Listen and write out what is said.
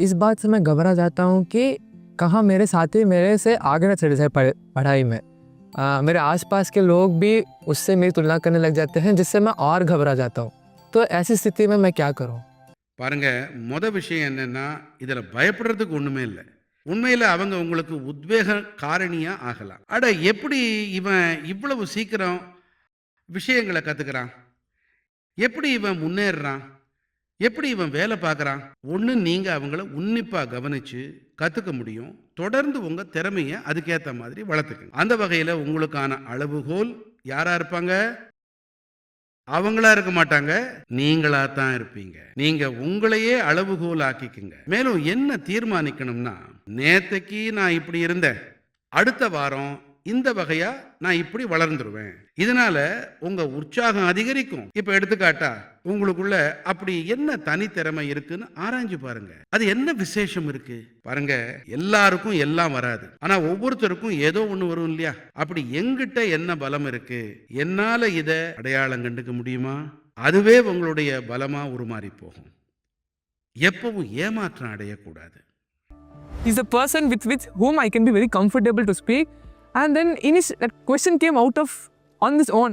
इस बात से मैं घबरा जाता हूँ कि कहाँ मेरे साथी मेरे से आगे ना चले जाए पढ़ाई में। मेरे आसपास के लोग भी उससे मेरी तुलना करने लग जाते हैं, जिससे मैं और घबरा जाता हूँ। तो ऐसी स्थिति में मैं क्या करूँ? பாருங்க, விஷயம் என்னன்னா, இதுல பயப்படுறதுக்கு ஒண்ணுமே இல்ல. உண்மையில அவங்க உங்களுக்கு உத்வேக காரணியா ஆகலாம். அட எப்படி இவன் இவ்வளவு சீக்கிரம் விஷயங்கள கத்துக்கிறான்? எப்படி இவன் முன்னேறுறான்? எப்படி இவன் வேலை பார்க்குறான்? ஒண்ணு நீங்க அவங்கள உன்னிப்பா கவனிச்சு கத்துக்க முடியும். தொடர்ந்து உங்க திறமைய அதுக்கேத்த மாதிரி வளர்த்துக்கங்க. அந்த வகையில உங்களுக்கான அளவுகோல் யாரா இருப்பாங்க? அவங்களா இருக்க மாட்டாங்க, நீங்களா தான் இருப்பீங்க. நீங்க உங்களையே அளவுகோல் ஆக்கிக்குங்க. மேலும் என்ன தீர்மானிக்கணும்னா, நேத்தைக்கு நான் இப்படி இருந்தேன், அடுத்த வாரம் இந்த வகையா நான் இப்படி வளர்ந்துருவேன். இதனால உங்க உற்சாகம் அதிகரிக்கும். இப்ப எடுத்துக்காட்டா, உங்களுக்குள்ள அப்படி என்ன தனித்திறமை இருக்குன்னு ஆராய்ஞ்சு பாருங்க. அது என்ன விசேஷம் இருக்கு பாருங்க. எல்லாருக்கும் எல்லாம் வராது, ஆனா ஒவ்வொருத்தருக்கும் ஏதோ ஒண்ணு வரும் இல்லையா? அப்படி எங்கிட்ட என்ன பலம் இருக்கு, என்னால இத அடையாளம் கண்டுக்க முடியுமா? அதுவே உங்களுடைய பலமா உருமாறி போகும். எப்பவும் ஏமாற்றம் அடையக்கூடாது. He's a person with whom I can be very comfortable to speak. And then that question came out of on this own.